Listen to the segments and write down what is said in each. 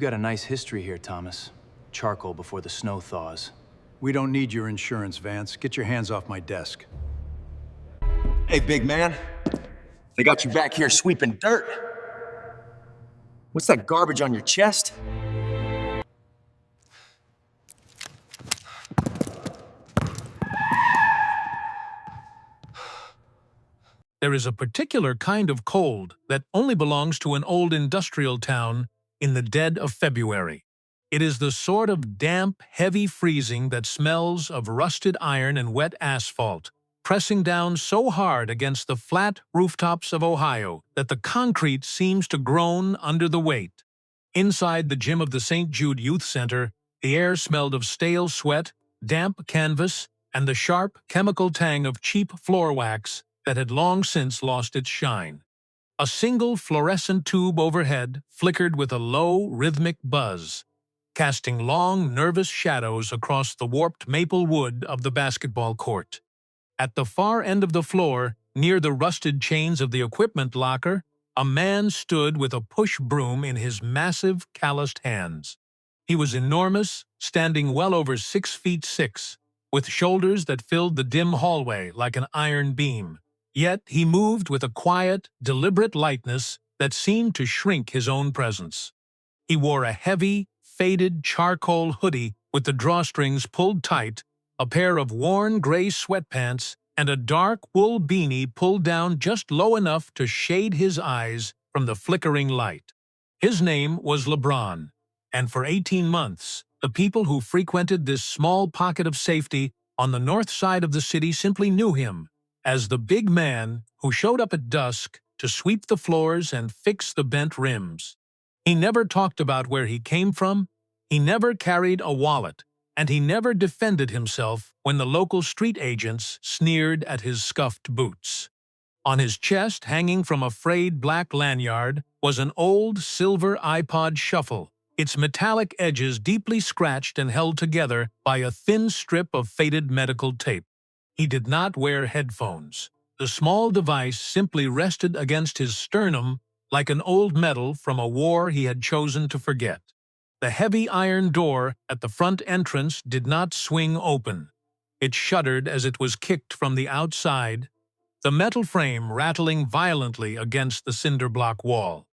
got a nice history here, Thomas. Charcoal before the snow thaws. We don't need your insurance, Vance. Get your hands off my desk. Hey, big man. They got you back here sweeping dirt. What's that garbage on your chest? There is a particular kind of cold that only belongs to an old industrial town in the dead of February. It is the sort of damp, heavy freezing that smells of rusted iron and wet asphalt, pressing down so hard against the flat rooftops of Ohio that the concrete seems to groan under the weight. Inside the gym of the St. Jude Youth Center, the air smelled of stale sweat, damp canvas, and the sharp chemical tang of cheap floor wax that had long since lost its shine. A single fluorescent tube overhead flickered with a low, rhythmic buzz, casting long, nervous shadows across the warped maple wood of the basketball court. At the far end of the floor, near the rusted chains of the equipment locker, a man stood with a push broom in his massive, calloused hands. He was enormous, standing well over 6'6", with shoulders that filled the dim hallway like an iron beam. Yet he moved with a quiet, deliberate lightness that seemed to shrink his own presence. He wore a heavy, faded charcoal hoodie with the drawstrings pulled tight, a pair of worn gray sweatpants, and a dark wool beanie pulled down just low enough to shade his eyes from the flickering light. His name was LeBron, and for 18 months, the people who frequented this small pocket of safety on the north side of the city simply knew him as the big man who showed up at dusk to sweep the floors and fix the bent rims. He never talked about where he came from, he never carried a wallet, and he never defended himself when the local street agents sneered at his scuffed boots. On his chest, hanging from a frayed black lanyard, was an old silver iPod Shuffle, its metallic edges deeply scratched and held together by a thin strip of faded medical tape. He did not wear headphones. The small device simply rested against his sternum like an old medal from a war he had chosen to forget. The heavy iron door at the front entrance did not swing open. It shuddered as it was kicked from the outside, the metal frame rattling violently against the cinder block wall.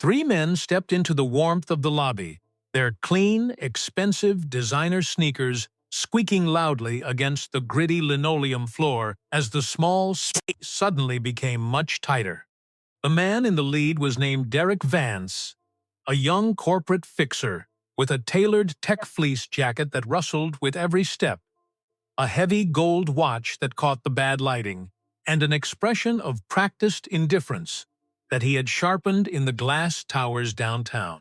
3 men stepped into the warmth of the lobby, their clean, expensive designer sneakers squeaking loudly against the gritty linoleum floor as the small space suddenly became much tighter. The man in the lead was named Derek Vance, a young corporate fixer with a tailored tech fleece jacket that rustled with every step, a heavy gold watch that caught the bad lighting, and an expression of practiced indifference that he had sharpened in the glass towers downtown.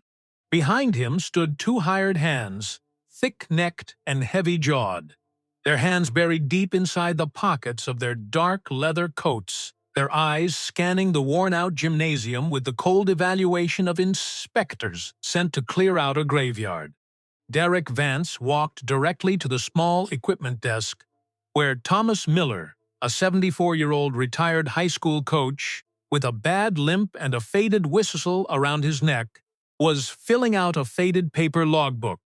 Behind him stood 2 hired hands, thick-necked and heavy-jawed, their hands buried deep inside the pockets of their dark leather coats, their eyes scanning the worn-out gymnasium with the cold evaluation of inspectors sent to clear out a graveyard. Derek Vance walked directly to the small equipment desk where Thomas Miller, a 74-year-old retired high school coach with a bad limp and a faded whistle around his neck, was filling out a faded paper logbook.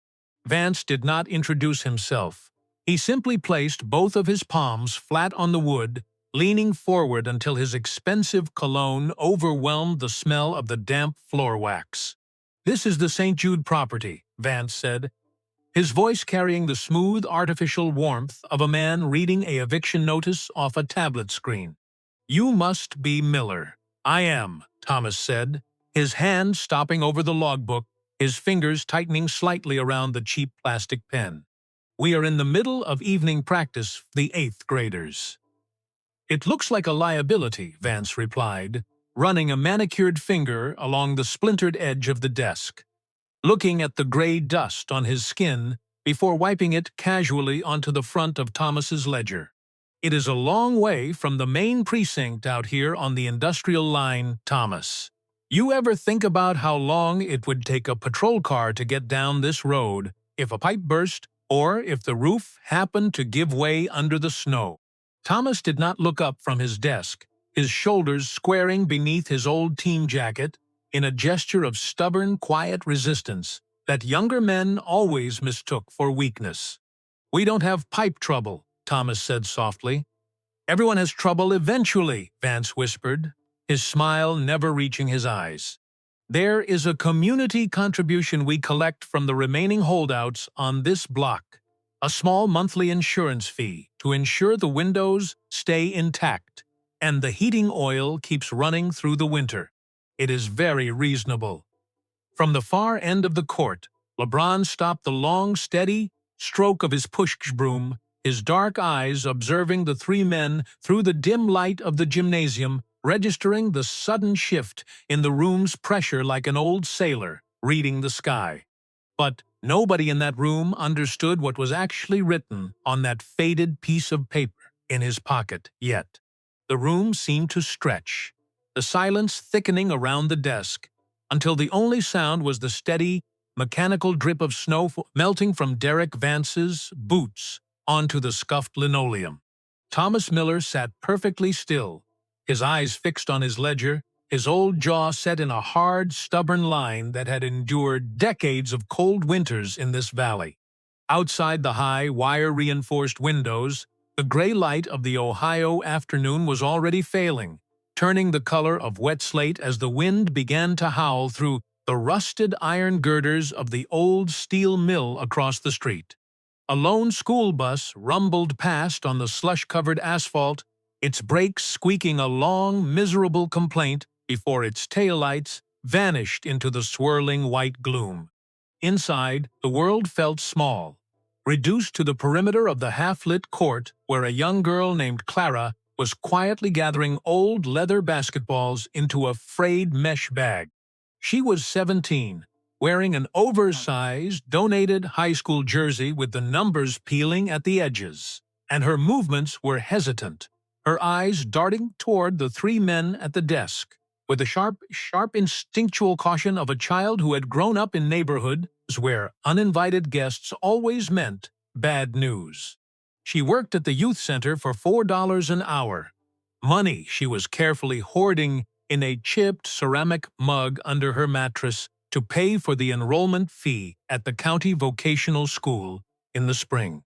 Vance did not introduce himself. He simply placed both of his palms flat on the wood, leaning forward until his expensive cologne overwhelmed the smell of the damp floor wax. "This is the St. Jude property," Vance said, his voice carrying the smooth, artificial warmth of a man reading an eviction notice off a tablet screen. "You must be Miller." "I am," Thomas said, his hand stopping over the logbook, his fingers tightening slightly around the cheap plastic pen. "We are in the middle of evening practice for the 8th graders." "It looks like a liability," Vance replied, running a manicured finger along the splintered edge of the desk, looking at the gray dust on his skin before wiping it casually onto the front of Thomas's ledger. "It is a long way from the main precinct out here on the industrial line, Thomas. You ever think about how long it would take a patrol car to get down this road if a pipe burst or if the roof happened to give way under the snow?" Thomas did not look up from his desk, his shoulders squaring beneath his old team jacket in a gesture of stubborn, quiet resistance that younger men always mistook for weakness. "We don't have pipe trouble," Thomas said softly. "Everyone has trouble eventually," Vance whispered, his smile never reaching his eyes. "There is a community contribution we collect from the remaining holdouts on this block, a small monthly insurance fee to ensure the windows stay intact and the heating oil keeps running through the winter. It is very reasonable." From the far end of the court, LeBron stopped the long, steady stroke of his push broom, his dark eyes observing the three men through the dim light of the gymnasium, registering the sudden shift in the room's pressure like an old sailor reading the sky. But nobody in that room understood what was actually written on that faded piece of paper in his pocket yet. The room seemed to stretch, the silence thickening around the desk, until the only sound was the steady, mechanical drip of snow melting from Derek Vance's boots onto the scuffed linoleum. Thomas Miller sat perfectly still, his eyes fixed on his ledger, his old jaw set in a hard, stubborn line that had endured decades of cold winters in this valley. Outside the high, wire-reinforced windows, the gray light of the Ohio afternoon was already failing, turning the color of wet slate as the wind began to howl through the rusted iron girders of the old steel mill across the street. A lone school bus rumbled past on the slush-covered asphalt, its brakes squeaking a long, miserable complaint before its taillights vanished into the swirling white gloom. Inside, the world felt small, reduced to the perimeter of the half-lit court where a young girl named Clara was quietly gathering old leather basketballs into a frayed mesh bag. She was 17, wearing an oversized, donated high school jersey with the numbers peeling at the edges, and her movements were hesitant, her eyes darting toward the three men at the desk, with the sharp instinctual caution of a child who had grown up in neighborhoods where uninvited guests always meant bad news. She worked at the youth center for $4 an hour, money she was carefully hoarding in a chipped ceramic mug under her mattress to pay for the enrollment fee at the county vocational school in the spring.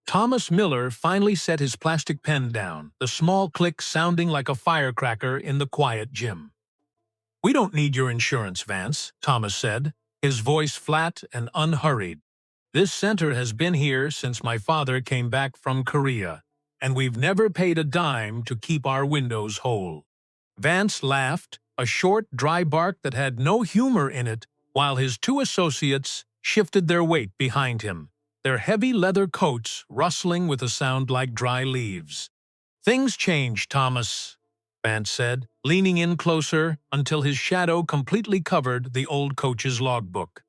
Thomas Miller finally set his plastic pen down, the small click sounding like a firecracker in the quiet gym. "We don't need your insurance, Vance," Thomas said, his voice flat and unhurried. "This center has been here since my father came back from Korea, and we've never paid a dime to keep our windows whole." Vance laughed, a short, dry bark that had no humor in it, while his two associates shifted their weight behind him, their heavy leather coats rustling with a sound like dry leaves. "Things change, Thomas," Vance said, leaning in closer until his shadow completely covered the old coach's logbook.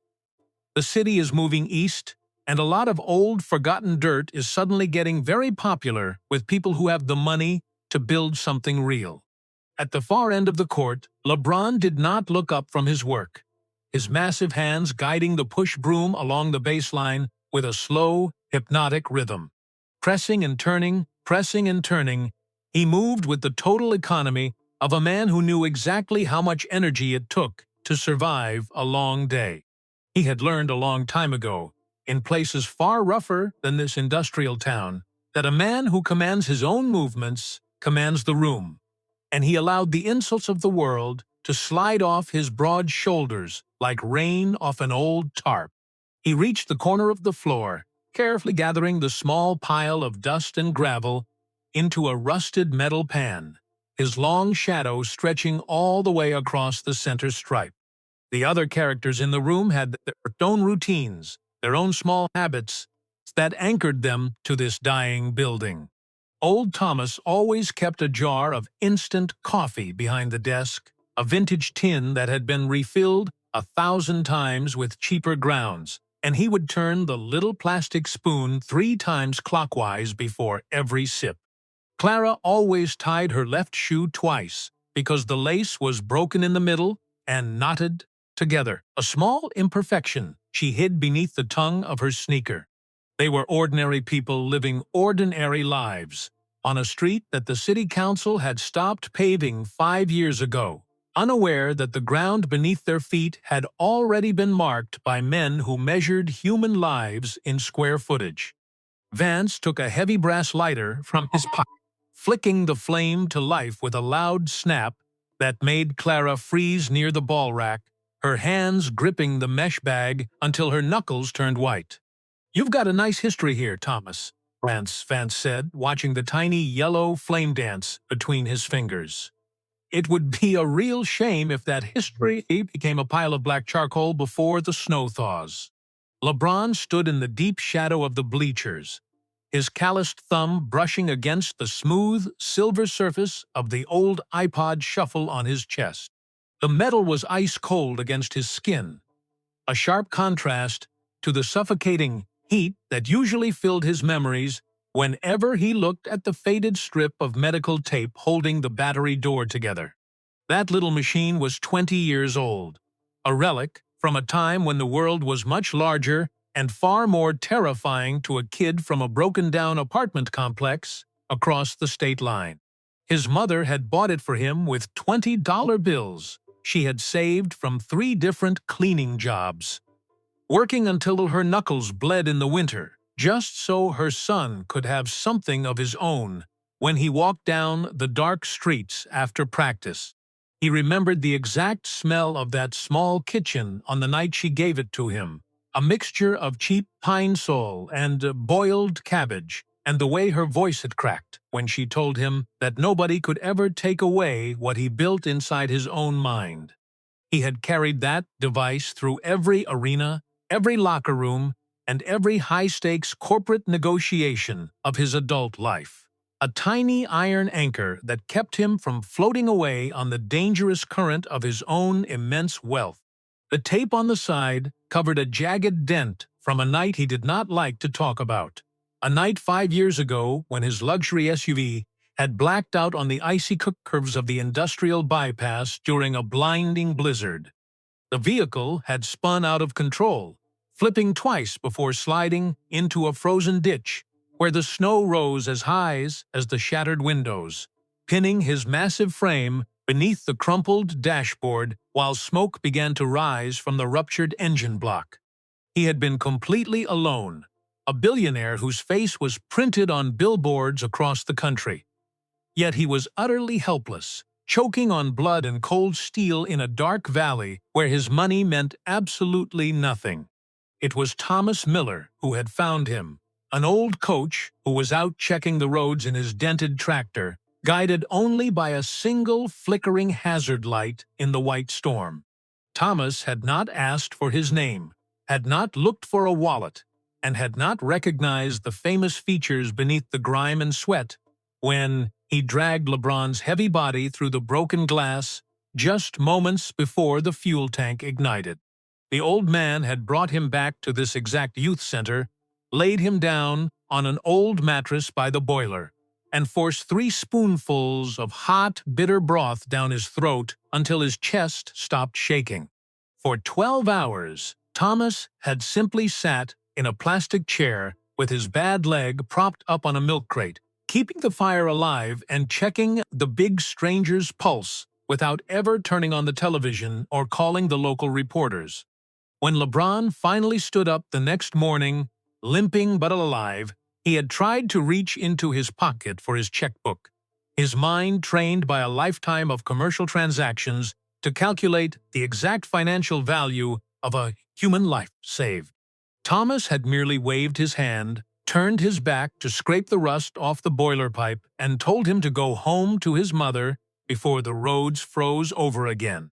"The city is moving east, and a lot of old, forgotten dirt is suddenly getting very popular with people who have the money to build something real." At the far end of the court, LeBron did not look up from his work, his massive hands guiding the push broom along the baseline with a slow, hypnotic rhythm. Pressing and turning, he moved with the total economy of a man who knew exactly how much energy it took to survive a long day. He had learned a long time ago, in places far rougher than this industrial town, that a man who commands his own movements commands the room, and he allowed the insults of the world to slide off his broad shoulders like rain off an old tarp. He reached the corner of the floor, carefully gathering the small pile of dust and gravel into a rusted metal pan, his long shadow stretching all the way across the center stripe. The other characters in the room had their own routines, their own small habits that anchored them to this dying building. Old Thomas always kept a jar of instant coffee behind the desk, a vintage tin that had been refilled 1,000 times with cheaper grounds, and he would turn the little plastic spoon 3 times clockwise before every sip. Clara always tied her left shoe twice because the lace was broken in the middle and knotted together, a small imperfection she hid beneath the tongue of her sneaker. They were ordinary people living ordinary lives on a street that the city council had stopped paving 5 years ago. unaware that the ground beneath their feet had already been marked by men who measured human lives in square footage. Vance took a heavy brass lighter from his pocket, flicking the flame to life with a loud snap that made Clara freeze near the ball rack, her hands gripping the mesh bag until her knuckles turned white. "You've got a nice history here, Thomas," Vance said, watching the tiny yellow flame dance between his fingers. "It would be a real shame if that history became a pile of black charcoal before the snow thaws." LeBron stood in the deep shadow of the bleachers, his calloused thumb brushing against the smooth, silver surface of the old iPod shuffle on his chest. The metal was ice-cold against his skin, a sharp contrast to the suffocating heat that usually filled his memories whenever he looked at the faded strip of medical tape holding the battery door together. That little machine was 20 years old, a relic from a time when the world was much larger and far more terrifying to a kid from a broken-down apartment complex across the state line. His mother had bought it for him with $20 bills she had saved from 3 different cleaning jobs, working until her knuckles bled in the winter, just so her son could have something of his own when he walked down the dark streets after practice. He remembered the exact smell of that small kitchen on the night she gave it to him, a mixture of cheap pine sol and boiled cabbage, and the way her voice had cracked when she told him that nobody could ever take away what he built inside his own mind. He had carried that device through every arena, every locker room, and every high-stakes corporate negotiation of his adult life. A tiny iron anchor that kept him from floating away on the dangerous current of his own immense wealth. The tape on the side covered a jagged dent from a night he did not like to talk about. A night 5 years ago when his luxury SUV had blacked out on the icy curves of the industrial bypass during a blinding blizzard. The vehicle had spun out of control, flipping twice before sliding into a frozen ditch where the snow rose as high as the shattered windows, pinning his massive frame beneath the crumpled dashboard while smoke began to rise from the ruptured engine block. He had been completely alone, a billionaire whose face was printed on billboards across the country. Yet he was utterly helpless, choking on blood and cold steel in a dark valley where his money meant absolutely nothing. It was Thomas Miller who had found him, an old coach who was out checking the roads in his dented tractor, guided only by a single flickering hazard light in the white storm. Thomas had not asked for his name, had not looked for a wallet, and had not recognized the famous features beneath the grime and sweat when he dragged LeBron's heavy body through the broken glass just moments before the fuel tank ignited. The old man had brought him back to this exact youth center, laid him down on an old mattress by the boiler, and forced 3 spoonfuls of hot, bitter broth down his throat until his chest stopped shaking. For 12 hours, Thomas had simply sat in a plastic chair with his bad leg propped up on a milk crate, keeping the fire alive and checking the big stranger's pulse without ever turning on the television or calling the local reporters. When LeBron finally stood up the next morning, limping but alive, he had tried to reach into his pocket for his checkbook, his mind trained by a lifetime of commercial transactions to calculate the exact financial value of a human life saved. Thomas had merely waved his hand, turned his back to scrape the rust off the boiler pipe, and told him to go home to his mother before the roads froze over again.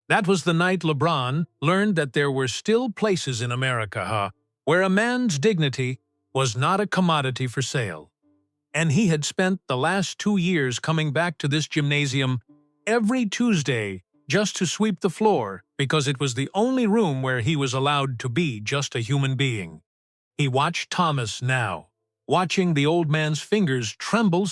That was the night LeBron learned that there were still places in America, where a man's dignity was not a commodity for sale. And he had spent the last 2 years coming back to this gymnasium every Tuesday just to sweep the floor because it was the only room where he was allowed to be just a human being. He watched Thomas now, watching the old man's fingers tremble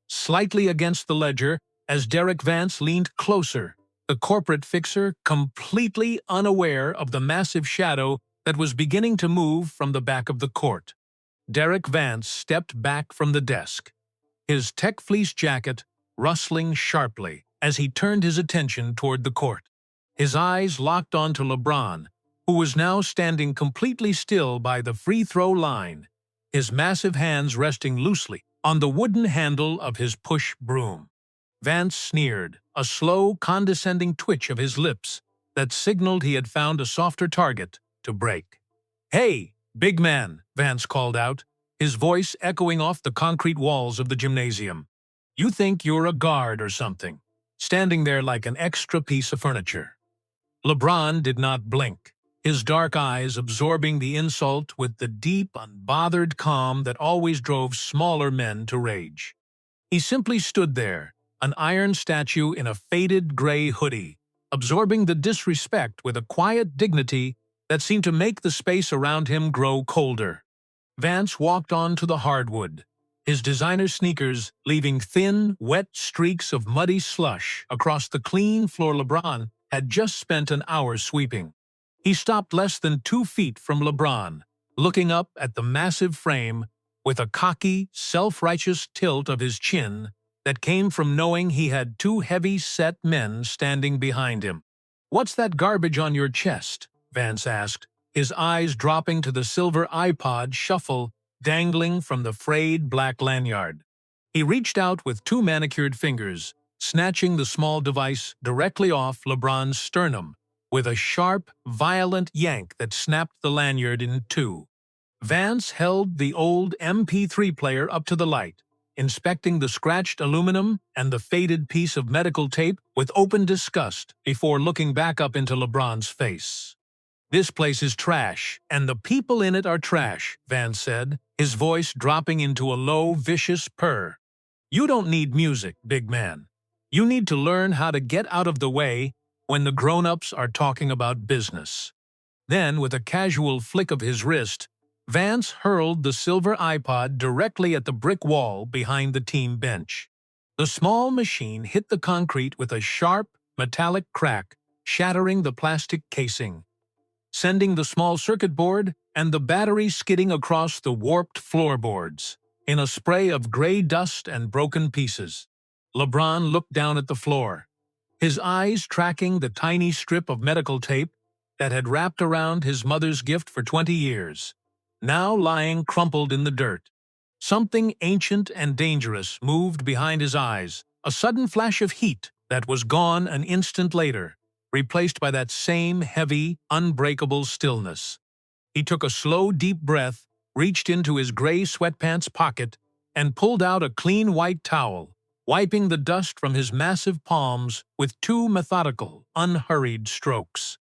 slightly against the ledger as Derek Vance leaned closer, the corporate fixer completely unaware of the massive shadow that was beginning to move from the back of the court. Derek Vance stepped back from the desk, his tech fleece jacket rustling sharply as he turned his attention toward the court. His eyes locked onto LeBron, who was now standing completely still by the free throw line, his massive hands resting loosely on the wooden handle of his push broom. Vance sneered, a slow, condescending twitch of his lips that signaled he had found a softer target to break. "Hey, big man," Vance called out, his voice echoing off the concrete walls of the gymnasium. "You think you're a guard or something, standing there like an extra piece of furniture." LeBron did not blink, his dark eyes absorbing the insult with the deep, unbothered calm that always drove smaller men to rage. He simply stood there, an iron statue in a faded gray hoodie, absorbing the disrespect with a quiet dignity that seemed to make the space around him grow colder. Vance walked on to the hardwood, his designer sneakers leaving thin, wet streaks of muddy slush across the clean floor LeBron had just spent an hour sweeping. He stopped less than 2 feet from LeBron, looking up at the massive frame with a cocky, self-righteous tilt of his chin that came from knowing he had 2 heavy-set men standing behind him. "What's that garbage on your chest?" Vance asked, his eyes dropping to the silver iPod shuffle dangling from the frayed black lanyard. He reached out with 2 manicured fingers, snatching the small device directly off LeBron's sternum with a sharp, violent yank that snapped the lanyard in 2. Vance held the old MP3 player up to the light, inspecting the scratched aluminum and the faded piece of medical tape with open disgust before looking back up into LeBron's face. "This place is trash, and the people in it are trash," Vance said, his voice dropping into a low, vicious purr. "You don't need music, big man. You need to learn how to get out of the way when the grown-ups are talking about business." Then, with a casual flick of his wrist, Vance hurled the silver iPod directly at the brick wall behind the team bench. The small machine hit the concrete with a sharp, metallic crack, shattering the plastic casing, sending the small circuit board and the battery skidding across the warped floorboards in a spray of gray dust and broken pieces. LeBron looked down at the floor, his eyes tracking the tiny strip of medical tape that had wrapped around his mother's gift for 20 years, now lying crumpled in the dirt. Something ancient and dangerous moved behind his eyes, a sudden flash of heat that was gone an instant later, replaced by that same heavy, unbreakable stillness. He took a slow, deep breath, reached into his gray sweatpants pocket, and pulled out a clean white towel, wiping the dust from his massive palms with 2 methodical, unhurried strokes.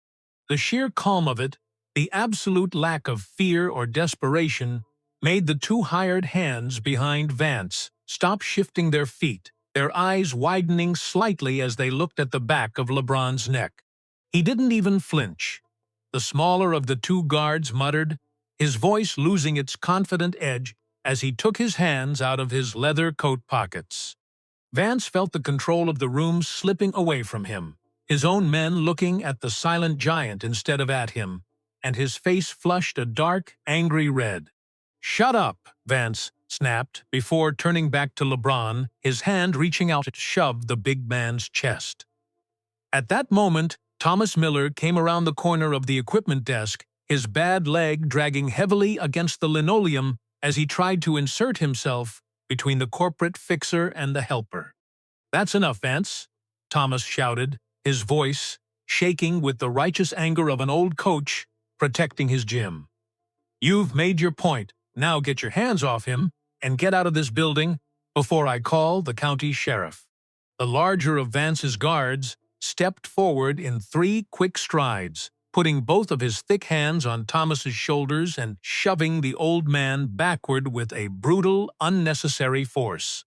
The sheer calm of it, the absolute lack of fear or desperation, made the 2 hired hands behind Vance stop shifting their feet, their eyes widening slightly as they looked at the back of LeBron's neck. He didn't even flinch. The smaller of the 2 guards muttered, his voice losing its confident edge as he took his hands out of his leather coat pockets. Vance felt the control of the room slipping away from him, his own men looking at the silent giant instead of at him, and his face flushed a dark, angry red. "Shut up," Vance snapped, before turning back to LeBron, his hand reaching out to shove the big man's chest. At that moment, Thomas Miller came around the corner of the equipment desk, his bad leg dragging heavily against the linoleum as he tried to insert himself between the corporate fixer and the helper. "That's enough, Vance," Thomas shouted, his voice shaking with the righteous anger of an old coach protecting his gym. "You've made your point. Now get your hands off him and get out of this building before I call the county sheriff." The larger of Vance's guards stepped forward in 3 quick strides, putting both of his thick hands on Thomas's shoulders and shoving the old man backward with a brutal, unnecessary force.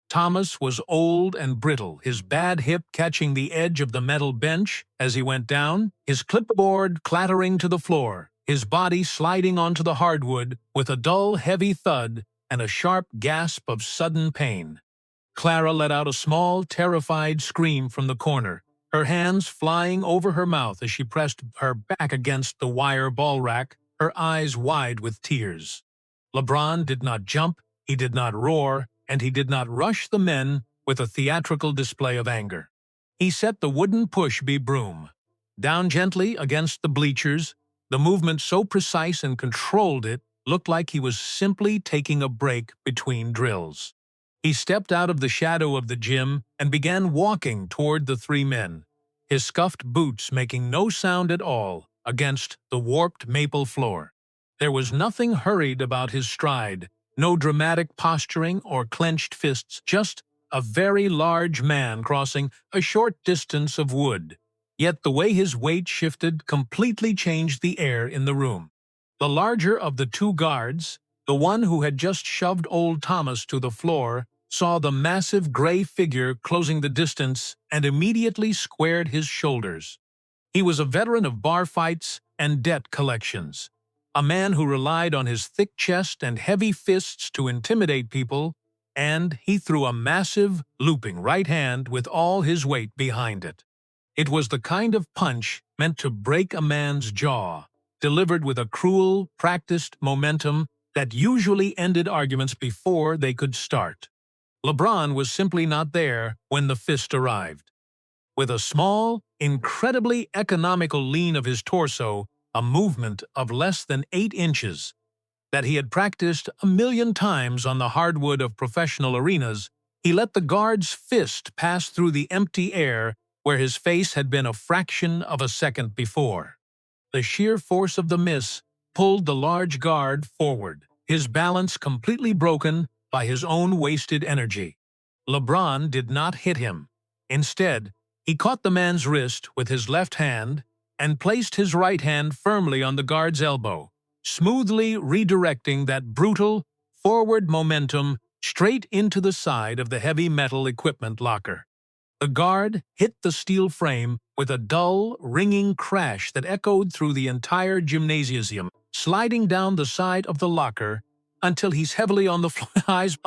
Thomas was old and brittle, his bad hip catching the edge of the metal bench as he went down, his clipboard clattering to the floor, his body sliding onto the hardwood with a dull, heavy thud and a sharp gasp of sudden pain. Clara let out a small, terrified scream from the corner, her hands flying over her mouth as she pressed her back against the wire ball rack, her eyes wide with tears. LeBron did not jump, he did not roar, and he did not rush the men with a theatrical display of anger. He set the wooden push-bee broom down gently against the bleachers, the movement so precise and controlled it looked like he was simply taking a break between drills. He stepped out of the shadow of the gym and began walking toward the three men, his scuffed boots making no sound at all against the warped maple floor. There was nothing hurried about his stride, no dramatic posturing or clenched fists, just a very large man crossing a short distance of wood. Yet the way his weight shifted completely changed the air in the room. The larger of the two guards, the one who had just shoved old Thomas to the floor, saw the massive gray figure closing the distance and immediately squared his shoulders. He was a veteran of bar fights and debt collections, a man who relied on his thick chest and heavy fists to intimidate people, and he threw a massive, looping right hand with all his weight behind it. It was the kind of punch meant to break a man's jaw, delivered with a cruel, practiced momentum that usually ended arguments before they could start. LeBron was simply not there when the fist arrived. With a small, incredibly economical lean of his torso, a movement of less than 8 inches, that he had practiced 1,000,000 times on the hardwood of professional arenas, he let the guard's fist pass through the empty air where his face had been a fraction of a second before. The sheer force of the miss pulled the large guard forward, his balance completely broken by his own wasted energy. LeBron did not hit him. Instead, he caught the man's wrist with his left hand and placed his right hand firmly on the guard's elbow, smoothly redirecting that brutal, forward momentum straight into the side of the heavy metal equipment locker. The guard hit the steel frame with a dull, ringing crash that echoed through the entire gymnasium, sliding down the side of the locker until he's heavily on the floor, eyes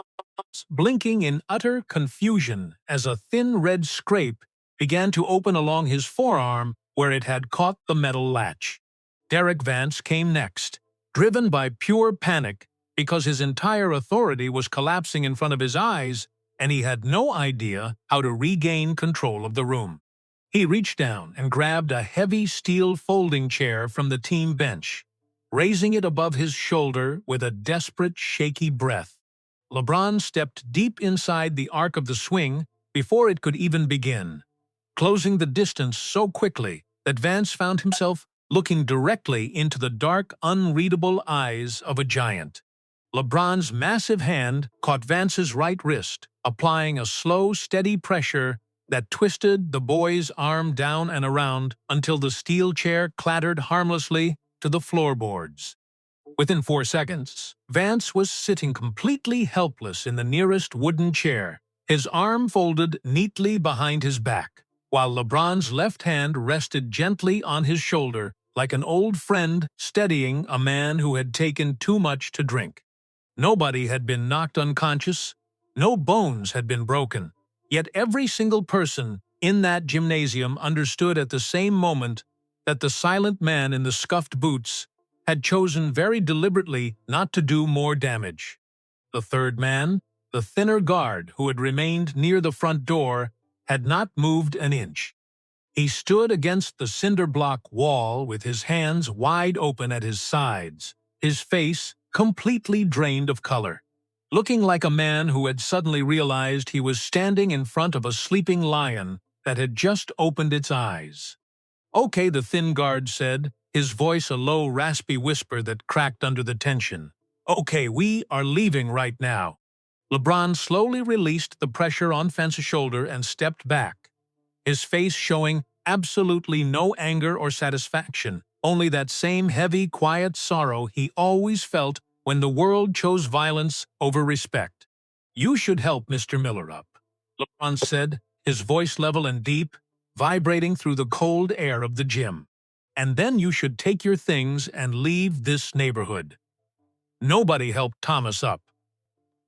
blinking in utter confusion as a thin red scrape began to open along his forearm where it had caught the metal latch. Derek Vance came next, driven by pure panic because his entire authority was collapsing in front of his eyes and he had no idea how to regain control of the room. He reached down and grabbed a heavy steel folding chair from the team bench, raising it above his shoulder with a desperate, shaky breath. LeBron stepped deep inside the arc of the swing before it could even begin, closing the distance so quickly that Vance found himself looking directly into the dark, unreadable eyes of a giant. LeBron's massive hand caught Vance's right wrist, applying a slow, steady pressure that twisted the boy's arm down and around until the steel chair clattered harmlessly to the floorboards. Within 4 seconds, Vance was sitting completely helpless in the nearest wooden chair, his arm folded neatly behind his back, while LeBron's left hand rested gently on his shoulder like an old friend steadying a man who had taken too much to drink. Nobody had been knocked unconscious, no bones had been broken, yet every single person in that gymnasium understood at the same moment that the silent man in the scuffed boots had chosen very deliberately not to do more damage. The third man, the thinner guard who had remained near the front door, had not moved an inch. He stood against the cinder block wall with his hands wide open at his sides, his face completely drained of color, looking like a man who had suddenly realized he was standing in front of a sleeping lion that had just opened its eyes. "Okay," the thin guard said, his voice a low, raspy whisper that cracked under the tension. "Okay, we are leaving right now." LeBron slowly released the pressure on Vance's shoulder and stepped back, his face showing absolutely no anger or satisfaction, only that same heavy, quiet sorrow he always felt when the world chose violence over respect. "You should help Mr. Miller up," LeBron said, his voice level and deep, vibrating through the cold air of the gym. "And then you should take your things and leave this neighborhood." Nobody helped Thomas up.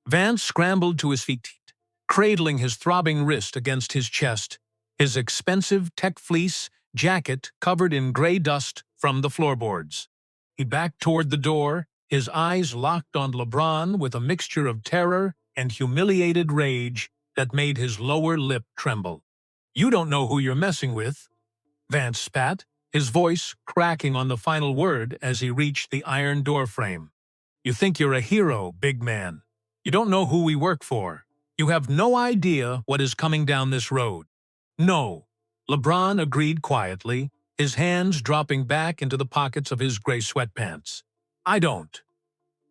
Vance scrambled to his feet, cradling his throbbing wrist against his chest, his expensive tech fleece jacket covered in gray dust from the floorboards. He backed toward the door, his eyes locked on LeBron with a mixture of terror and humiliated rage that made his lower lip tremble. You don't know who you're messing with, Vance spat, his voice cracking on the final word as he reached the iron doorframe. You think you're a hero, big man. You don't know who we work for. You have no idea what is coming down this road. No, LeBron agreed quietly, his hands dropping back into the pockets of his gray sweatpants. I don't.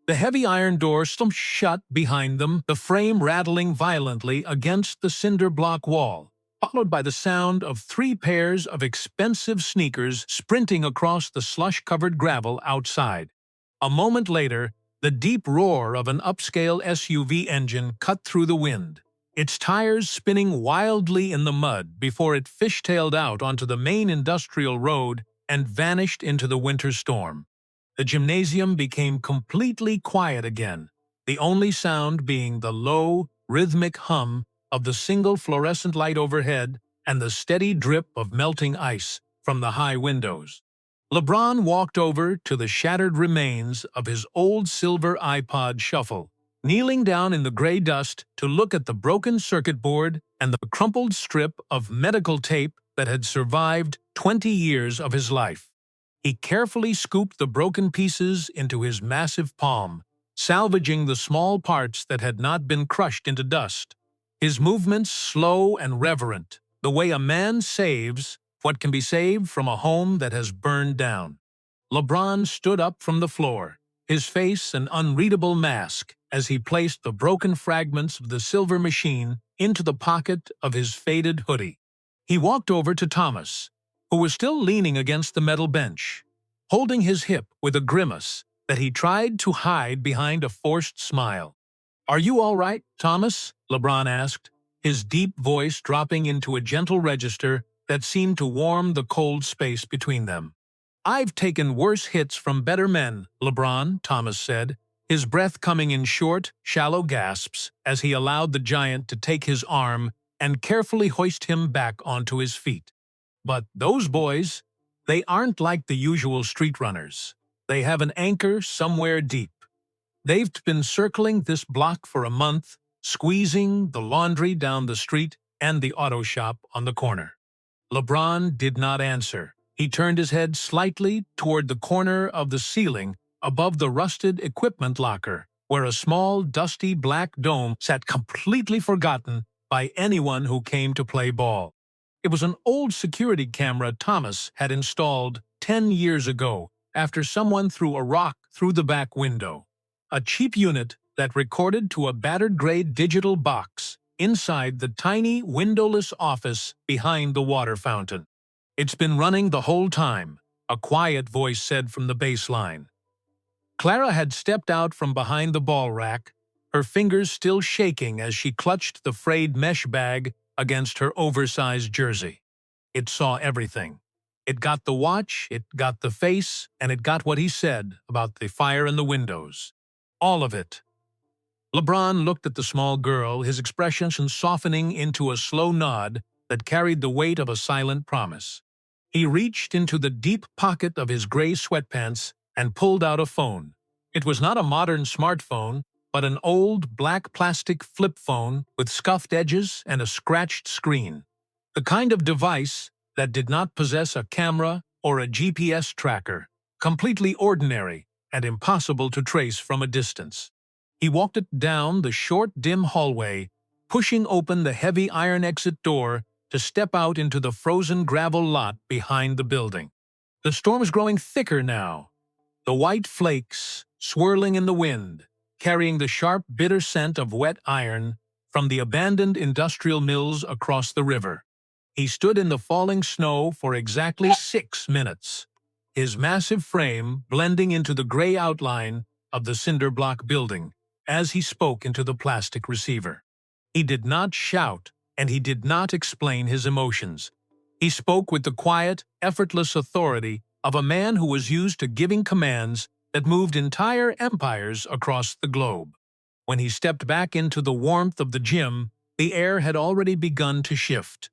The heavy iron door slumped shut behind them, the frame rattling violently against the cinder block wall, followed by the sound of 3 pairs of expensive sneakers sprinting across the slush-covered gravel outside. A moment later, the deep roar of an upscale SUV engine cut through the wind, its tires spinning wildly in the mud before it fishtailed out onto the main industrial road and vanished into the winter storm. The gymnasium became completely quiet again, the only sound being the low, rhythmic hum of the single fluorescent light overhead and the steady drip of melting ice from the high windows. LeBron walked over to the shattered remains of his old silver iPod Shuffle, kneeling down in the gray dust to look at the broken circuit board and the crumpled strip of medical tape that had survived 20 years of his life. He carefully scooped the broken pieces into his massive palm, salvaging the small parts that had not been crushed into dust. His movements slow and reverent, the way a man saves what can be saved from a home that has burned down. LeBron stood up from the floor, his face an unreadable mask, as he placed the broken fragments of the silver machine into the pocket of his faded hoodie. He walked over to Thomas, who was still leaning against the metal bench, holding his hip with a grimace that he tried to hide behind a forced smile. "Are you all right, Thomas?" LeBron asked, his deep voice dropping into a gentle register that seemed to warm the cold space between them. "I've taken worse hits from better men, LeBron," Thomas said, his breath coming in short, shallow gasps as he allowed the giant to take his arm and carefully hoist him back onto his feet. "But those boys, they aren't like the usual street runners. They have an anchor somewhere deep. They've been circling this block for a month, squeezing the laundry down the street and the auto shop on the corner." LeBron did not answer. He turned his head slightly toward the corner of the ceiling above the rusted equipment locker, where a small, dusty black dome sat completely forgotten by anyone who came to play ball. It was an old security camera Thomas had installed 10 years ago after someone threw a rock through the back window. A cheap unit that recorded to a battered gray digital box inside the tiny windowless office behind the water fountain. "It's been running the whole time," a quiet voice said from the baseline. Clara had stepped out from behind the ball rack, her fingers still shaking as she clutched the frayed mesh bag against her oversized jersey. It saw everything. It got the watch, it got the face, and it got what he said about the fire in the windows. All of it. LeBron looked at the small girl, his expression softening into a slow nod that carried the weight of a silent promise. He reached into the deep pocket of his gray sweatpants and pulled out a phone. It was not a modern smartphone, but an old black plastic flip phone with scuffed edges and a scratched screen. The kind of device that did not possess a camera or a GPS tracker, completely ordinary and impossible to trace from a distance. He walked it down the short, dim hallway, pushing open the heavy iron exit door to step out into the frozen gravel lot behind the building. The storm was growing thicker now, the white flakes swirling in the wind, carrying the sharp, bitter scent of wet iron from the abandoned industrial mills across the river. He stood in the falling snow for exactly 6 minutes, his massive frame blending into the gray outline of the cinder block building as he spoke into the plastic receiver. He did not shout, and he did not explain his emotions. He spoke with the quiet, effortless authority of a man who was used to giving commands that moved entire empires across the globe. When he stepped back into the warmth of the gym, the air had already begun to shift.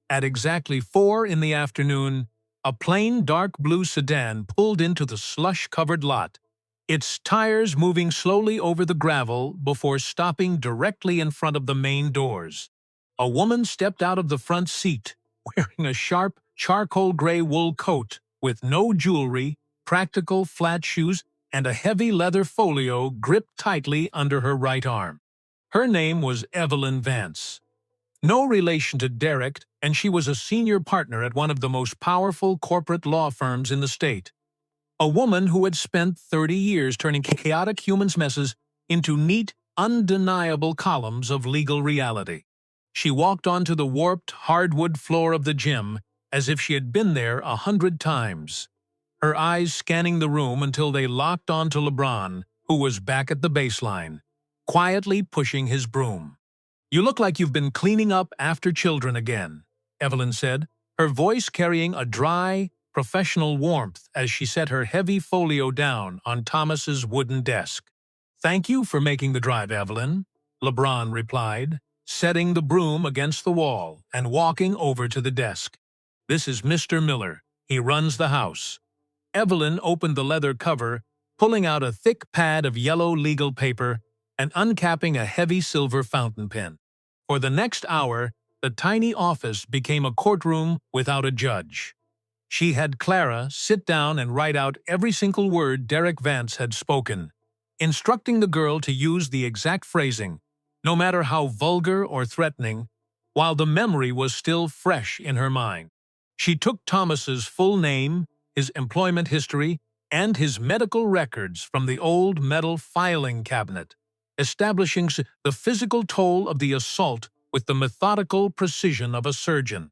At exactly 4 in the afternoon, a plain dark blue sedan pulled into the slush-covered lot, its tires moving slowly over the gravel before stopping directly in front of the main doors. A woman stepped out of the front seat, wearing a sharp, charcoal gray wool coat with no jewelry, practical flat shoes, and a heavy leather folio gripped tightly under her right arm. Her name was Evelyn Vance. No relation to Derek, and she was a senior partner at one of the most powerful corporate law firms in the state. A woman who had spent 30 years turning chaotic humans' messes into neat, undeniable columns of legal reality. She walked onto the warped, hardwood floor of the gym as if she had been there 100 times, her eyes scanning the room until they locked onto LeBron, who was back at the baseline, quietly pushing his broom. "You look like you've been cleaning up after children again," Evelyn said, her voice carrying a dry, professional warmth as she set her heavy folio down on Thomas's wooden desk. "Thank you for making the drive, Evelyn," LeBron replied, setting the broom against the wall and walking over to the desk. "This is Mr. Miller. He runs the house." Evelyn opened the leather cover, pulling out a thick pad of yellow legal paper and uncapping a heavy silver fountain pen. For the next hour, the tiny office became a courtroom without a judge. She had Clara sit down and write out every single word Derek Vance had spoken, instructing the girl to use the exact phrasing, no matter how vulgar or threatening, while the memory was still fresh in her mind. She took Thomas's full name, his employment history, and his medical records from the old metal filing cabinet, establishing the physical toll of the assault with the methodical precision of a surgeon.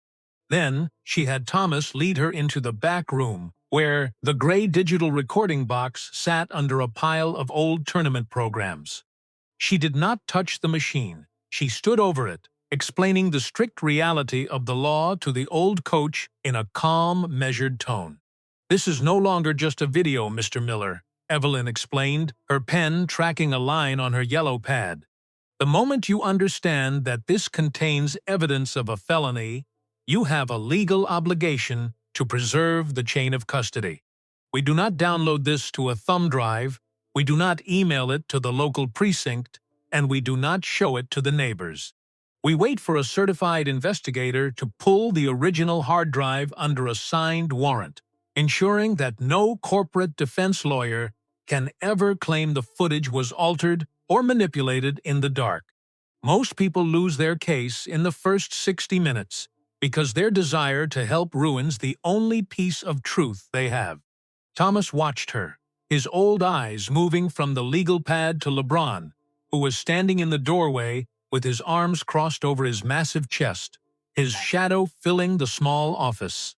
Then she had Thomas lead her into the back room, where the gray digital recording box sat under a pile of old tournament programs. She did not touch the machine. She stood over it, explaining the strict reality of the law to the old coach in a calm, measured tone. "This is no longer just a video, Mr. Miller," Evelyn explained, her pen tracking a line on her yellow pad. "The moment you understand that this contains evidence of a felony, you have a legal obligation to preserve the chain of custody. We do not download this to a thumb drive, we do not email it to the local precinct, and we do not show it to the neighbors. We wait for a certified investigator to pull the original hard drive under a signed warrant, ensuring that no corporate defense lawyer can ever claim the footage was altered or manipulated in the dark. Most people lose their case in the first 60 minutes because their desire to help ruins the only piece of truth they have." Thomas watched her, his old eyes moving from the legal pad to LeBron, who was standing in the doorway with his arms crossed over his massive chest, his shadow filling the small office.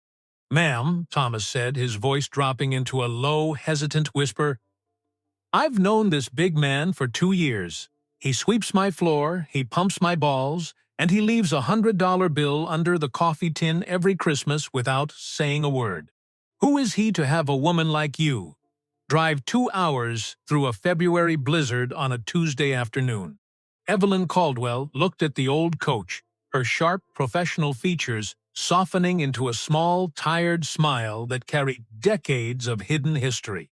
"Ma'am," Thomas said, his voice dropping into a low, hesitant whisper, "I've known this big man for 2 years. He sweeps my floor, he pumps my balls, and he leaves a $100 bill under the coffee tin every Christmas without saying a word. Who is he to have a woman like you drive 2 hours through a February blizzard on a Tuesday afternoon?" Evelyn Caldwell looked at the old coach, her sharp professional features softening into a small, tired smile that carried decades of hidden history.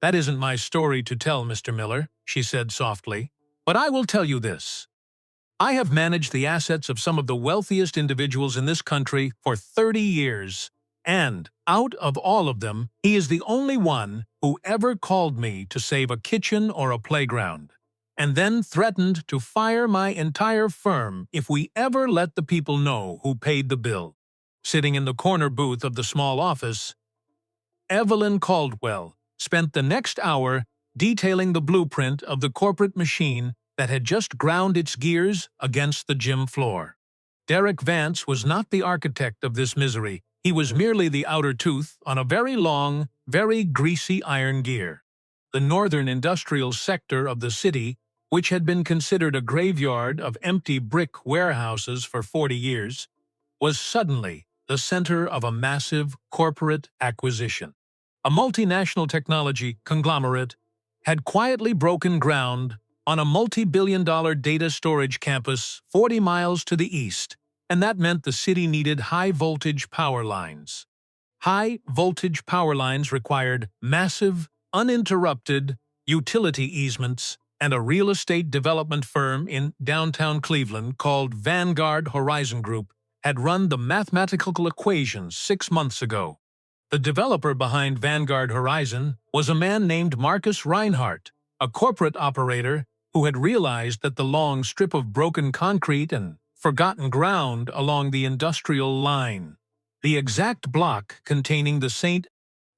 "That isn't my story to tell, Mr. Miller," she said softly, "but I will tell you this. I have managed the assets of some of the wealthiest individuals in this country for 30 years, and, out of all of them, he is the only one who ever called me to save a kitchen or a playground, and then threatened to fire my entire firm if we ever let the people know who paid the bill." Sitting in the corner booth of the small office, Evelyn Caldwell spent the next hour detailing the blueprint of the corporate machine that had just ground its gears against the gym floor. Derek Vance was not the architect of this misery. He was merely the outer tooth on a very long, very greasy iron gear. The northern industrial sector of the city, which had been considered a graveyard of empty brick warehouses for 40 years, was suddenly the center of a massive corporate acquisition. A multinational technology conglomerate had quietly broken ground on a multi-billion-dollar data storage campus 40 miles to the east, and that meant the city needed high-voltage power lines. High-voltage power lines required massive, uninterrupted utility easements and a real estate development firm in downtown Cleveland called Vanguard Horizon Group had run the mathematical equations 6 months ago. The developer behind Vanguard Horizon was a man named Marcus Reinhardt, a corporate operator who had realized that the long strip of broken concrete and forgotten ground along the industrial line, the exact block containing the St.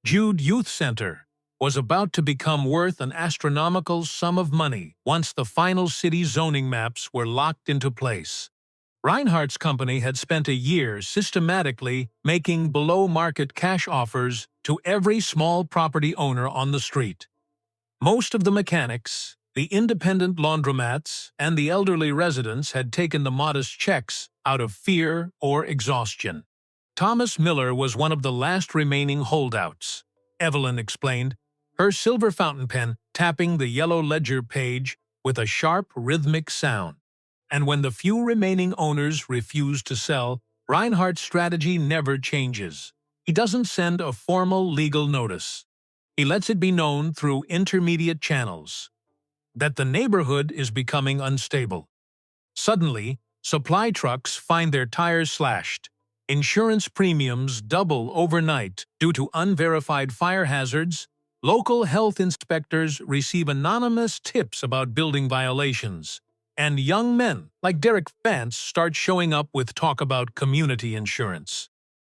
Jude Youth Center, was about to become worth an astronomical sum of money once the final city zoning maps were locked into place. Reinhardt's company had spent a year systematically making below-market cash offers to every small property owner on the street. Most of the mechanics, the independent laundromats, and the elderly residents had taken the modest checks out of fear or exhaustion. Thomas Miller was one of the last remaining holdouts, Evelyn explained, her silver fountain pen tapping the yellow ledger page with a sharp, rhythmic sound. And when the few remaining owners refuse to sell, Reinhardt's strategy never changes. He doesn't send a formal legal notice. He lets it be known through intermediate channels that the neighborhood is becoming unstable. Suddenly, supply trucks find their tires slashed. Insurance premiums double overnight due to unverified fire hazards. Local health inspectors receive anonymous tips about building violations. And young men like Derek Vance start showing up with talk about community insurance.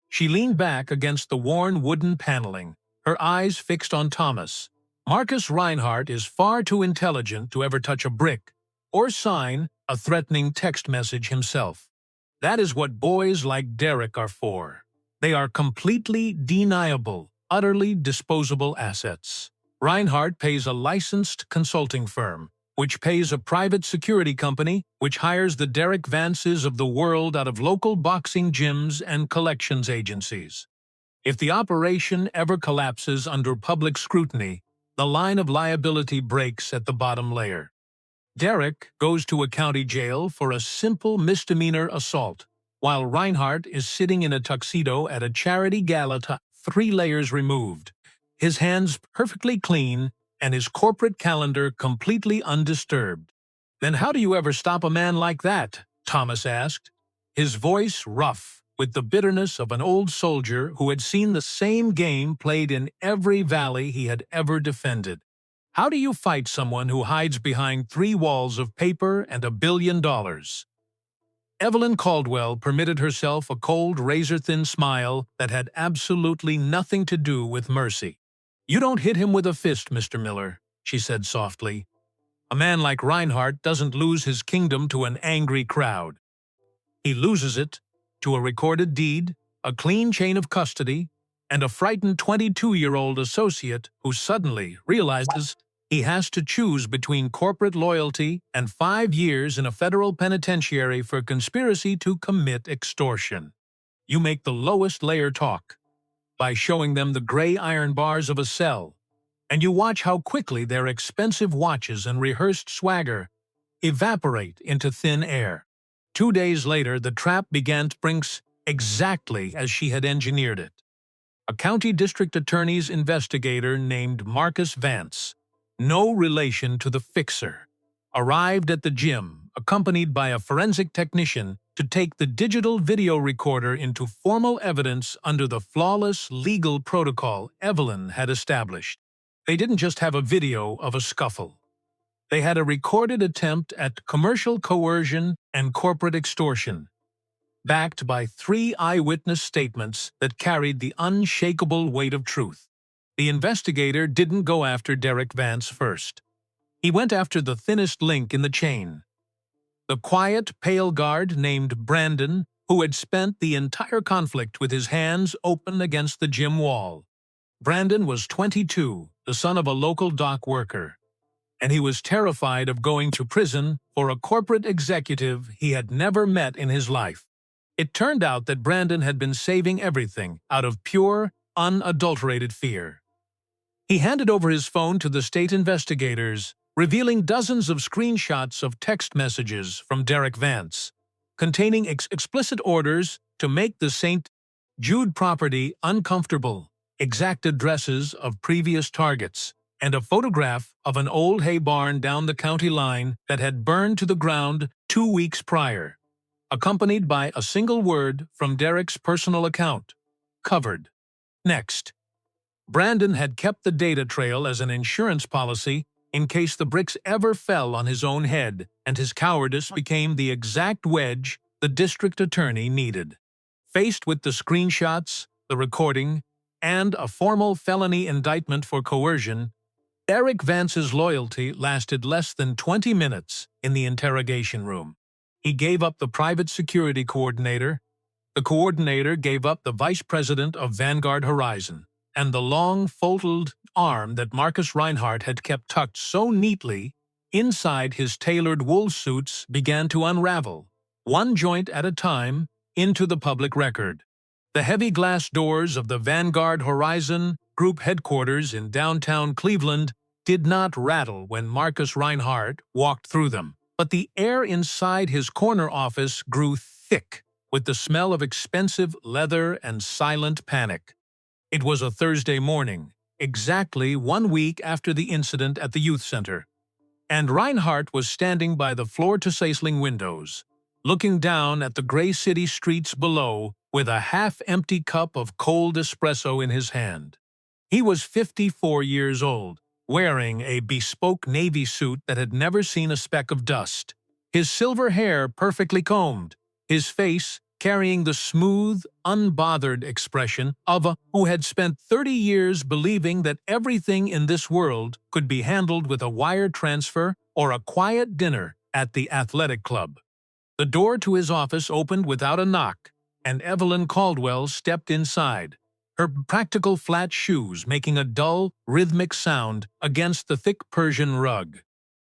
She leaned back against the worn wooden paneling, her eyes fixed on Thomas. Marcus Reinhardt is far too intelligent to ever touch a brick or sign a threatening text message himself. That is what boys like Derek are for. They are completely deniable, utterly disposable assets. Reinhardt pays a licensed consulting firm, which pays a private security company, which hires the Derek Vances of the world out of local boxing gyms and collections agencies. If the operation ever collapses under public scrutiny, the line of liability breaks at the bottom layer. Derek goes to a county jail for a simple misdemeanor assault, while Reinhardt is sitting in a tuxedo at a charity gala 3 layers removed, his hands perfectly clean and his corporate calendar completely undisturbed. "Then how do you ever stop a man like that?" Thomas asked, his voice rough with the bitterness of an old soldier who had seen the same game played in every valley he had ever defended. "How do you fight someone who hides behind 3 walls of paper and $1 billion? Evelyn Caldwell permitted herself a cold, razor-thin smile that had absolutely nothing to do with mercy. "You don't hit him with a fist, Mr. Miller," she said softly. "A man like Reinhardt doesn't lose his kingdom to an angry crowd. He loses it to a recorded deed, a clean chain of custody, and a frightened 22-year-old associate who suddenly realizes he has to choose between corporate loyalty and 5 years in a federal penitentiary for conspiracy to commit extortion. You make the lowest layer talk by showing them the gray iron bars of a cell, and you watch how quickly their expensive watches and rehearsed swagger evaporate into thin air. 2 days later, the trap began to brinks exactly as she had engineered it. A county district attorney's investigator named Marcus Vance, no relation to the fixer, arrived at the gym, accompanied by a forensic technician to take the digital video recorder into formal evidence under the flawless legal protocol Evelyn had established. They didn't just have a video of a scuffle. They had a recorded attempt at commercial coercion and corporate extortion, backed by 3 eyewitness statements that carried the unshakable weight of truth. The investigator didn't go after Derek Vance first. He went after the thinnest link in the chain. The quiet, pale guard named Brandon, who had spent the entire conflict with his hands open against the gym wall. Brandon was 22, the son of a local dock worker, and he was terrified of going to prison for a corporate executive he had never met in his life. It turned out that Brandon had been saving everything out of pure, unadulterated fear. He handed over his phone to the state investigators, revealing dozens of screenshots of text messages from Derek Vance, containing explicit orders to make the St. Jude property uncomfortable, exact addresses of previous targets, and a photograph of an old hay barn down the county line that had burned to the ground 2 weeks prior, accompanied by a single word from Derek's personal account: covered. Next, Brandon had kept the data trail as an insurance policy in case the bricks ever fell on his own head and his cowardice became the exact wedge the district attorney needed. Faced with the screenshots, the recording, and a formal felony indictment for coercion, Derek Vance's loyalty lasted less than 20 minutes in the interrogation room. He gave up the private security coordinator, the coordinator gave up the vice president of Vanguard Horizon, and the long, folded arm that Marcus Reinhardt had kept tucked so neatly inside his tailored wool suits began to unravel, one joint at a time, into the public record. The heavy glass doors of the Vanguard Horizon Group headquarters in downtown Cleveland did not rattle when Marcus Reinhardt walked through them, but the air inside his corner office grew thick with the smell of expensive leather and silent panic. It was a Thursday morning, exactly 1 week after the incident at the youth center, and Reinhardt was standing by the floor-to-ceiling windows, looking down at the gray city streets below with a half-empty cup of cold espresso in his hand. He was 54 years old, wearing a bespoke navy suit that had never seen a speck of dust, his silver hair perfectly combed, his face carrying the smooth, unbothered expression of a who had spent 30 years believing that everything in this world could be handled with a wire transfer or a quiet dinner at the athletic club. The door to his office opened without a knock, and Evelyn Caldwell stepped inside, her practical flat shoes making a dull, rhythmic sound against the thick Persian rug.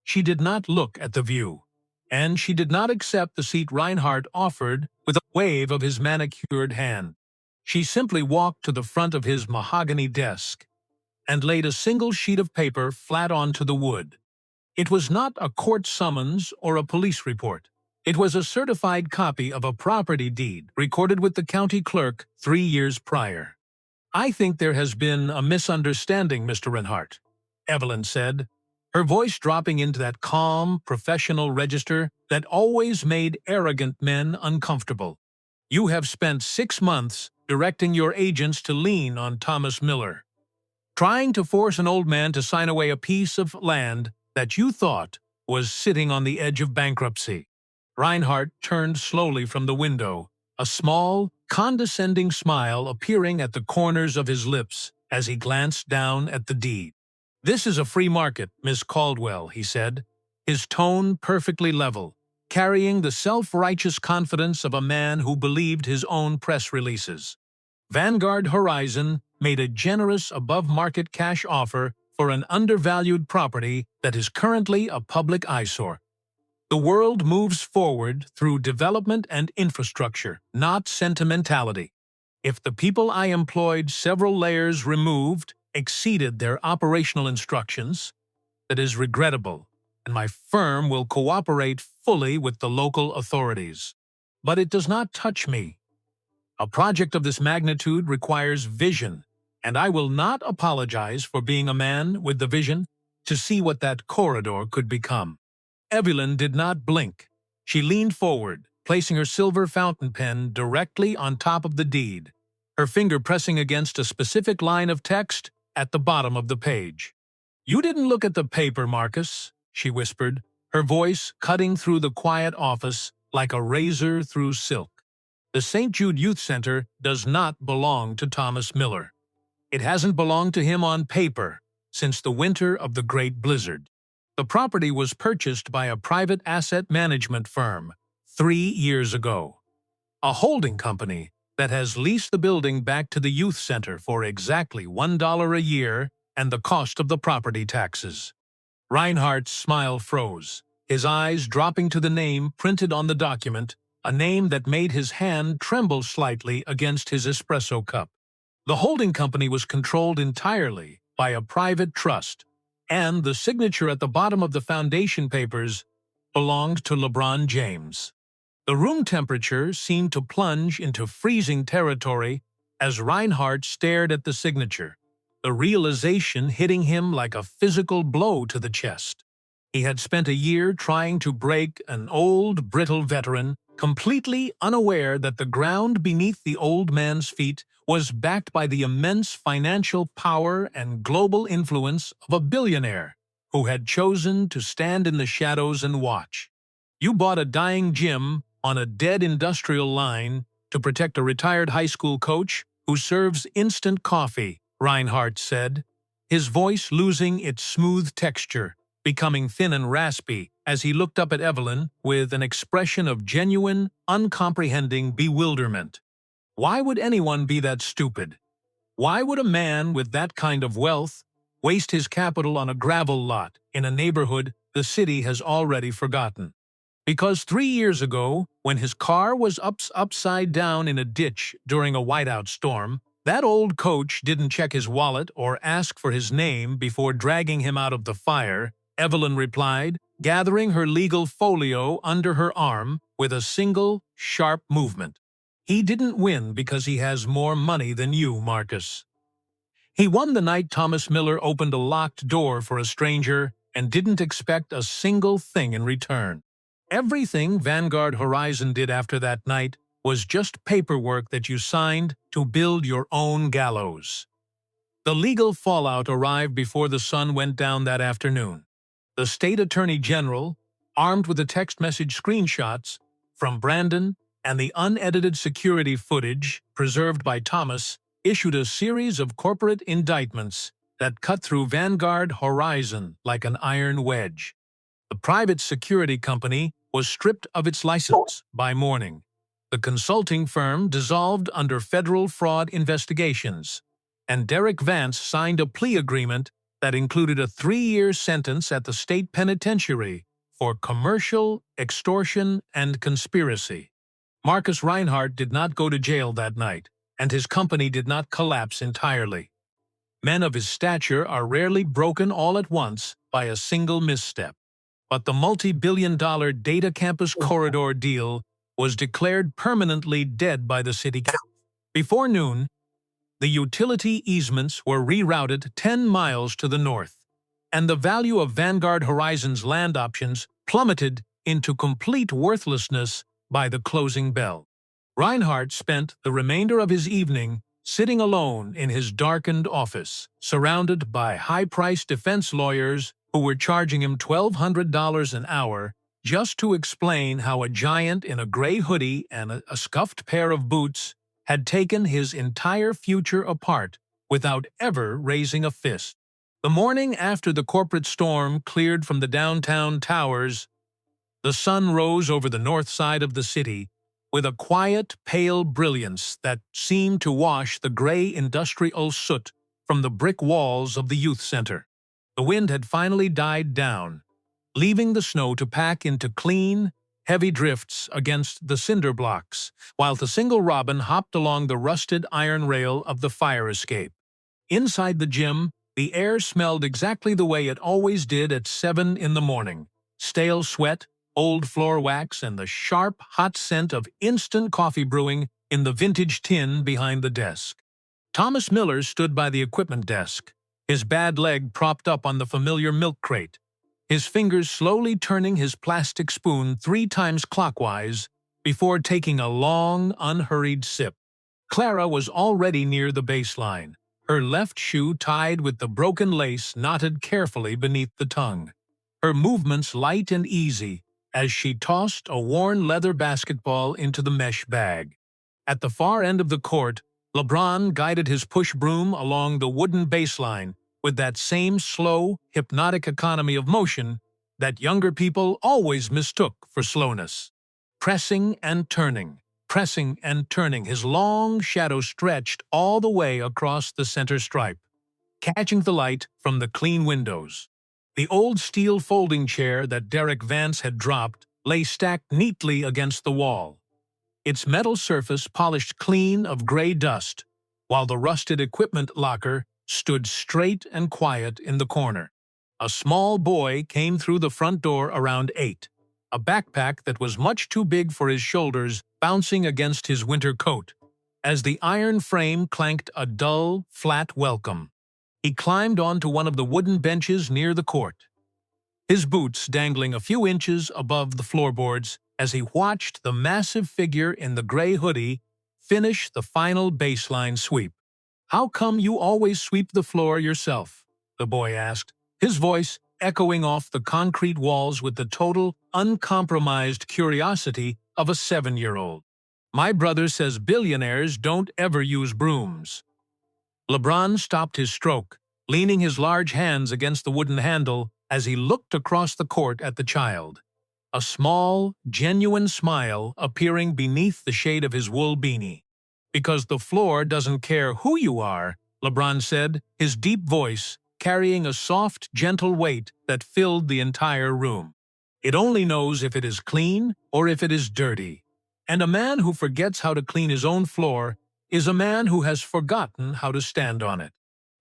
She did not look at the view, and she did not accept the seat Reinhardt offered with a wave of his manicured hand. She simply walked to the front of his mahogany desk and laid a single sheet of paper flat onto the wood. It was not a court summons or a police report. It was a certified copy of a property deed recorded with the county clerk 3 years prior. "I think there has been a misunderstanding, Mr. Reinhardt," Evelyn said, her voice dropping into that calm, professional register that always made arrogant men uncomfortable. "You have spent 6 months directing your agents to lean on Thomas Miller, trying to force an old man to sign away a piece of land that you thought was sitting on the edge of bankruptcy." Reinhardt turned slowly from the window, a small, condescending smile appearing at the corners of his lips as he glanced down at the deed. "This is a free market, Miss Caldwell," he said, his tone perfectly level, carrying the self-righteous confidence of a man who believed his own press releases. Vanguard Horizon made a generous above-market cash offer for an undervalued property that is currently a public eyesore. The world moves forward through development and infrastructure, not sentimentality. If the people I employed several layers removed exceeded their operational instructions, that is regrettable, and my firm will cooperate fully with the local authorities. But it does not touch me. A project of this magnitude requires vision, and I will not apologize for being a man with the vision to see what that corridor could become. Evelyn did not blink. She leaned forward, placing her silver fountain pen directly on top of the deed, her finger pressing against a specific line of text at the bottom of the page. "You didn't look at the paper, Marcus," she whispered, her voice cutting through the quiet office like a razor through silk. "The St. Jude Youth Center does not belong to Thomas Miller. It hasn't belonged to him on paper since the winter of the Great Blizzard. The property was purchased by a private asset management firm 3 years ago, a holding company that has leased the building back to the youth center for exactly $1 a year and the cost of the property taxes." Reinhardt's smile froze, his eyes dropping to the name printed on the document, a name that made his hand tremble slightly against his espresso cup. The holding company was controlled entirely by a private trust, and the signature at the bottom of the foundation papers belonged to LeBron James. The room temperature seemed to plunge into freezing territory as Reinhardt stared at the signature, the realization hitting him like a physical blow to the chest. He had spent a year trying to break an old, brittle veteran, completely unaware that the ground beneath the old man's feet was backed by the immense financial power and global influence of a billionaire who had chosen to stand in the shadows and watch. You bought a dying gym on a dead industrial line to protect a retired high school coach who serves instant coffee, Reinhardt said, his voice losing its smooth texture, becoming thin and raspy as he looked up at Evelyn with an expression of genuine, uncomprehending bewilderment. Why would anyone be that stupid? Why would a man with that kind of wealth waste his capital on a gravel lot in a neighborhood the city has already forgotten? Because 3 years ago, when his car was upside down in a ditch during a whiteout storm, that old coach didn't check his wallet or ask for his name before dragging him out of the fire, Evelyn replied, gathering her legal folio under her arm with a single, sharp movement. He didn't win because he has more money than you, Marcus. He won the night Thomas Miller opened a locked door for a stranger and didn't expect a single thing in return. Everything Vanguard Horizon did after that night was just paperwork that you signed to build your own gallows. The legal fallout arrived before the sun went down that afternoon. The state attorney general, armed with the text message screenshots from Brandon and the unedited security footage preserved by Thomas, issued a series of corporate indictments that cut through Vanguard Horizon like an iron wedge. The private security company was stripped of its license by morning. The consulting firm dissolved under federal fraud investigations, and Derek Vance signed a plea agreement that included a 3-year sentence at the state penitentiary for commercial, extortion, and conspiracy. Marcus Reinhardt did not go to jail that night, and his company did not collapse entirely. Men of his stature are rarely broken all at once by a single misstep. But the multi-billion-dollar data campus corridor deal was declared permanently dead by the city council. Before noon, the utility easements were rerouted 10 miles to the north, and the value of Vanguard Horizon's land options plummeted into complete worthlessness by the closing bell. Reinhardt spent the remainder of his evening sitting alone in his darkened office, surrounded by high-priced defense lawyers who were charging him $1,200 an hour just to explain how a giant in a gray hoodie and a scuffed pair of boots had taken his entire future apart without ever raising a fist. The morning after the corporate storm cleared from the downtown towers, the sun rose over the north side of the city with a quiet, pale brilliance that seemed to wash the gray industrial soot from the brick walls of the youth center. The wind had finally died down, leaving the snow to pack into clean, heavy drifts against the cinder blocks, while the single robin hopped along the rusted iron rail of the fire escape. Inside the gym, the air smelled exactly the way it always did at 7 in the morning: stale sweat, old floor wax, and the sharp, hot scent of instant coffee brewing in the vintage tin behind the desk. Thomas Miller stood by the equipment desk, his bad leg propped up on the familiar milk crate, his fingers slowly turning his plastic spoon 3 times clockwise before taking a long, unhurried sip. Clara was already near the baseline, her left shoe tied with the broken lace knotted carefully beneath the tongue, her movements light and easy as she tossed a worn leather basketball into the mesh bag. At the far end of the court, LeBron guided his push broom along the wooden baseline with that same slow, hypnotic economy of motion that younger people always mistook for slowness. Pressing and turning, his long shadow stretched all the way across the center stripe, catching the light from the clean windows. The old steel folding chair that Derek Vance had dropped lay stacked neatly against the wall, its metal surface polished clean of gray dust, while the rusted equipment locker stood straight and quiet in the corner. A small boy came through the front door around 8, a backpack that was much too big for his shoulders bouncing against his winter coat, as the iron frame clanked a dull, flat welcome. He climbed onto one of the wooden benches near the court, his boots dangling a few inches above the floorboards as he watched the massive figure in the gray hoodie finish the final baseline sweep. "How come you always sweep the floor yourself?" the boy asked, his voice echoing off the concrete walls with the total, uncompromised curiosity of a 7-year-old. "My brother says billionaires don't ever use brooms." LeBron stopped his stroke, leaning his large hands against the wooden handle as he looked across the court at the child, a small, genuine smile appearing beneath the shade of his wool beanie. "Because the floor doesn't care who you are," LeBron said, his deep voice carrying a soft, gentle weight that filled the entire room. "It only knows if it is clean or if it is dirty. And a man who forgets how to clean his own floor is a man who has forgotten how to stand on it."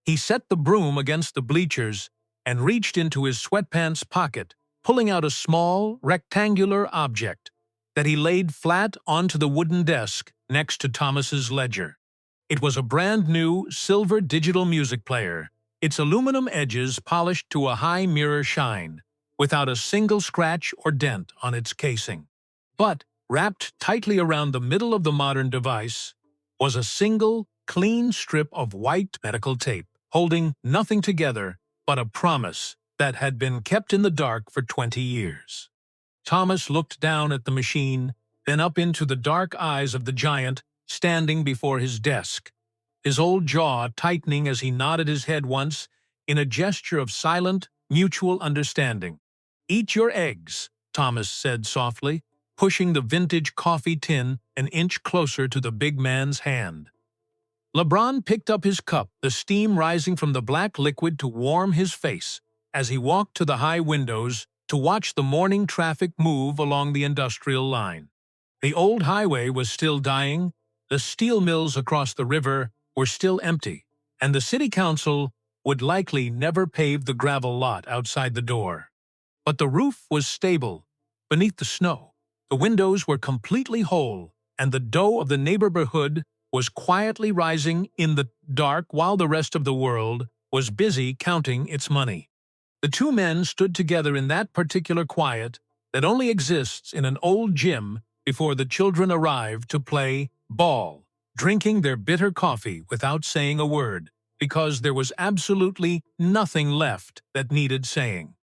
He set the broom against the bleachers and reached into his sweatpants pocket, pulling out a small, rectangular object that he laid flat onto the wooden desk next to Thomas's ledger. It was a brand-new silver digital music player, its aluminum edges polished to a high mirror shine, without a single scratch or dent on its casing. But, wrapped tightly around the middle of the modern device, was a single, clean strip of white medical tape, holding nothing together but a promise that had been kept in the dark for 20 years. Thomas looked down at the machine, then up into the dark eyes of the giant standing before his desk, his old jaw tightening as he nodded his head once in a gesture of silent, mutual understanding. "Eat your eggs," Thomas said softly, pushing the vintage coffee tin an inch closer to the big man's hand. LeBron picked up his cup, the steam rising from the black liquid to warm his face as he walked to the high windows to watch the morning traffic move along the industrial line. The old highway was still dying, the steel mills across the river were still empty, and the city council would likely never pave the gravel lot outside the door. But the roof was stable beneath the snow. The windows were completely whole, and the dough of the neighborhood was quietly rising in the dark while the rest of the world was busy counting its money. The two men stood together in that particular quiet that only exists in an old gym before the children arrive to play ball, drinking their bitter coffee without saying a word, because there was absolutely nothing left that needed saying.